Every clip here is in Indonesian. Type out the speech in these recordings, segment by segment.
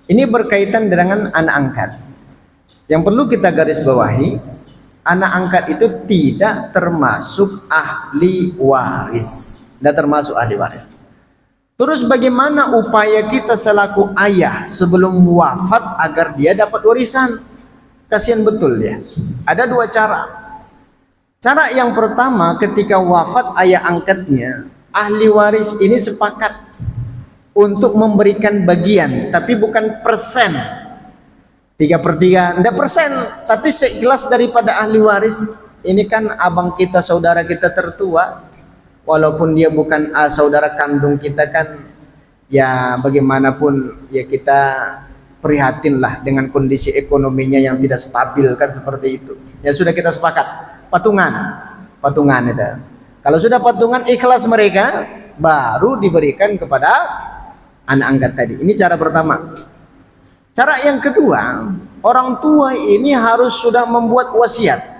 Ini berkaitan dengan anak angkat. Yang perlu kita garis bawahi, anak angkat itu tidak termasuk ahli waris. Tidak termasuk ahli waris. Terus bagaimana upaya kita selaku ayah sebelum wafat agar dia dapat warisan? Kasihan betul dia. Ada dua cara. Cara yang pertama, ketika wafat ayah angkatnya, ahli waris ini sepakat untuk memberikan bagian, tapi bukan persen 3/3, tidak persen, tapi seikhlas daripada ahli waris. Ini kan abang kita, saudara kita tertua, walaupun dia bukan saudara kandung kita, kan ya bagaimanapun ya kita prihatin lah dengan kondisi ekonominya yang tidak stabil, kan seperti itu. Ya sudah, kita sepakat patungan itu. Kalau sudah patungan ikhlas mereka, baru diberikan kepada anak angkat tadi. Ini cara pertama. Cara yang kedua, orang tua ini harus sudah membuat wasiat.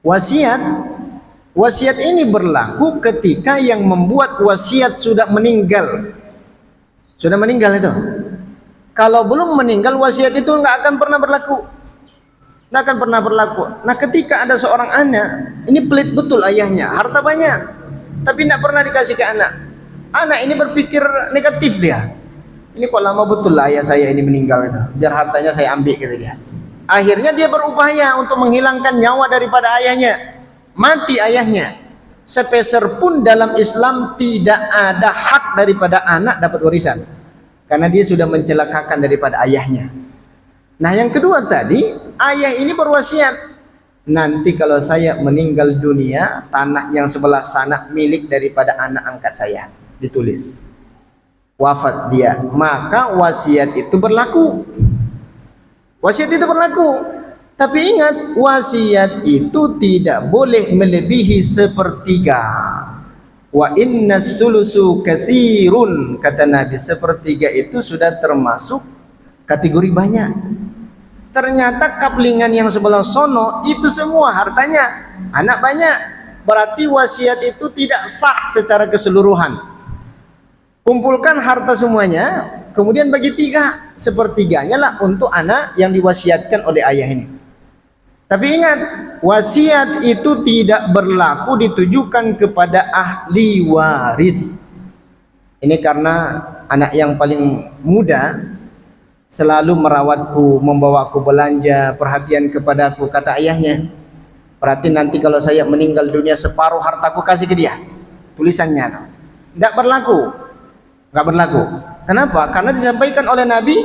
Wasiat ini berlaku ketika yang membuat wasiat sudah meninggal. Sudah meninggal itu. Kalau belum meninggal, wasiat itu nggak akan pernah berlaku. Nggak akan pernah berlaku. Nah, ketika ada seorang anak, ini pelit betul ayahnya, harta banyak, tapi tidak pernah dikasih ke anak. Anak ini berpikir negatif dia. Ini kok lama betul lah ayah saya ini meninggal itu, biar hartanya saya ambil gitu dia. Akhirnya dia berupaya untuk menghilangkan nyawa daripada ayahnya. Mati ayahnya. Sepeser pun dalam Islam tidak ada hak daripada anak dapat warisan, karena dia sudah mencelakakan daripada ayahnya. Nah, yang kedua tadi, ayah ini berwasiat, nanti kalau saya meninggal dunia, tanah yang sebelah sana milik daripada anak angkat saya. Ditulis wafat dia, maka wasiat itu berlaku. Wasiat itu berlaku. Tapi ingat, wasiat itu tidak boleh melebihi 1/3. Wa inna sulusu katsirun, kata Nabi, 1/3 itu sudah termasuk kategori banyak. Ternyata kaplingan yang sebelah sono itu semua hartanya anak banyak, berarti wasiat itu tidak sah secara keseluruhan. Kumpulkan harta semuanya, kemudian bagi 3, 1/3-nya lah untuk anak yang diwasiatkan oleh ayah ini. Tapi ingat, wasiat itu tidak berlaku ditujukan kepada ahli waris. Ini karena anak yang paling muda selalu merawatku, membawaku belanja, perhatian kepadaku, kata ayahnya. Berarti nanti kalau saya meninggal dunia, separuh hartaku kasih ke dia. Tulisannya tidak berlaku. Nggak berlaku. Kenapa? Karena disampaikan oleh Nabi,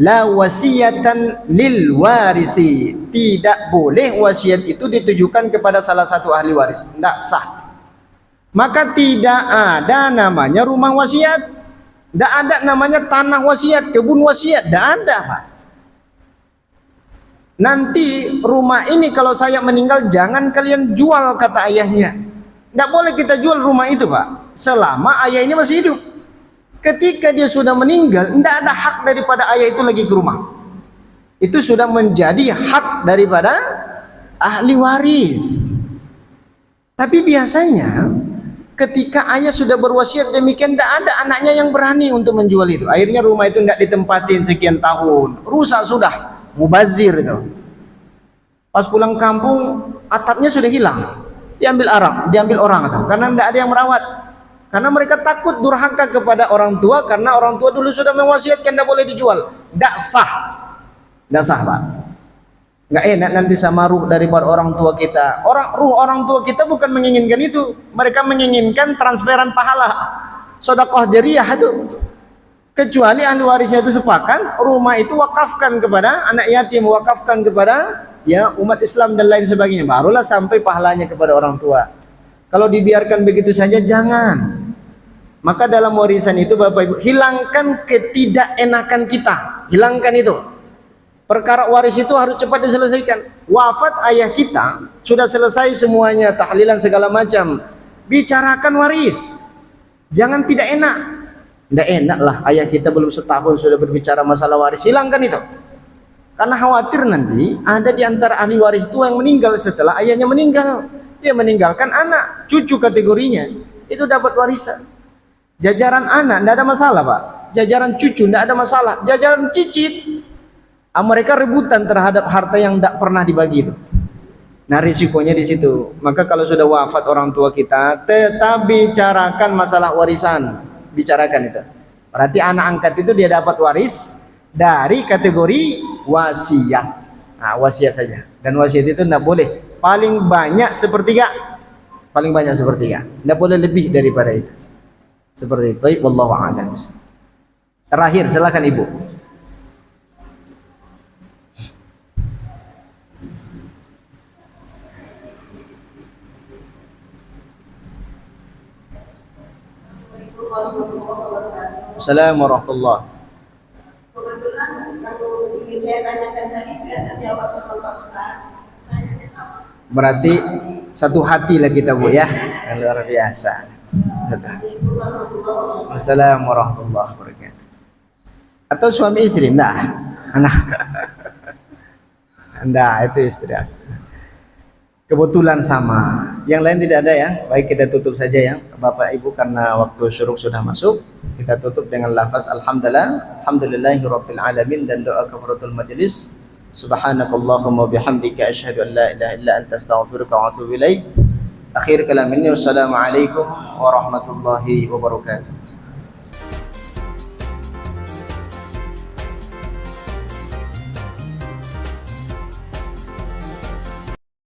la wasiyatan lil warisi. Tidak boleh wasiat itu ditujukan kepada salah satu ahli waris. Tidak sah. Maka tidak ada namanya rumah wasiat. Tidak ada namanya tanah wasiat, kebun wasiat. Tidak ada, Pak. Nanti rumah ini kalau saya meninggal jangan kalian jual, kata ayahnya. Tidak boleh kita jual rumah itu, Pak, selama ayah ini masih hidup. Ketika dia sudah meninggal, tidak ada hak daripada ayah itu lagi ke rumah. Itu sudah menjadi hak daripada ahli waris. Tapi biasanya ketika ayah sudah berwasiat demikian, tidak ada anaknya yang berani untuk menjual itu. Akhirnya rumah itu tidak ditempatin sekian tahun, rusak sudah, mubazir itu. Pas pulang kampung, atapnya sudah hilang, diambil orang itu, karena tidak ada yang merawat. Karena mereka takut durhaka kepada orang tua, karena orang tua dulu sudah mewasiatkan tidak boleh dijual. Tidak sah, Pak. Nggak enak nanti sama ruh daripada orang tua kita. Ruh orang tua kita bukan menginginkan itu. Mereka menginginkan transferan pahala, sedekah jariah itu. Kecuali ahli warisnya itu sepakat, rumah itu wakafkan kepada anak yatim, wakafkan kepada ya umat Islam dan lain sebagainya, barulah sampai pahalanya kepada orang tua. Kalau dibiarkan begitu saja, jangan. Maka dalam warisan itu, Bapak Ibu, hilangkan ketidakenakan kita. Hilangkan itu. Perkara waris itu harus cepat diselesaikan. Wafat ayah kita, sudah selesai semuanya, tahlilan segala macam. Bicarakan waris. Jangan tidak enak. Tidak enak lah, ayah kita belum setahun sudah berbicara masalah waris. Hilangkan itu. Karena khawatir nanti ada di antara ahli waris itu yang meninggal setelah ayahnya meninggal. Dia meninggalkan anak, cucu kategorinya, itu dapat warisan. Jajaran anak tidak ada masalah, Pak. jajaran cucu tidak ada masalah, jajaran cicit mereka rebutan terhadap harta yang tidak pernah dibagi itu. Nah risikonya di situ. Maka kalau sudah wafat orang tua kita, tetap bicarakan masalah warisan, bicarakan itu. Berarti anak angkat itu dia dapat waris dari kategori wasiat. Nah, wasiat saja. Dan wasiat itu tidak boleh paling banyak sepertiga, paling banyak sepertiga. Tidak boleh lebih daripada itu. Seperti itu. Wallahu a'lam. Terakhir, silakan Ibu. Assalamualaikum warahmatullahi wabarakatuh. Kebetulan kalau ingin saya tanyakan tadi sudah terjawab sama Pak Ustaz. Tanyanya sama. Berarti satu hati lah kita Bu ya. Luar biasa. Assalamualaikum warahmatullahi wabarakatuh. Atau suami istri? Enggak. Anak. Enggak, itu istri. Kebetulan sama. Yang lain tidak ada ya. Baik, kita tutup saja ya Bapak Ibu, karena waktu syuruk sudah masuk. Kita tutup dengan lafaz alhamdulillah, alhamdulillahirabbil alamin, dan doa kafaratul majelis. Subhanakallahumma bihamdika asyhadu an la ilaha illa anta astaghfiruka wa atubu ilaik. Akhir kalam ini, wassalamualaikum warahmatullahi wabarakatuh.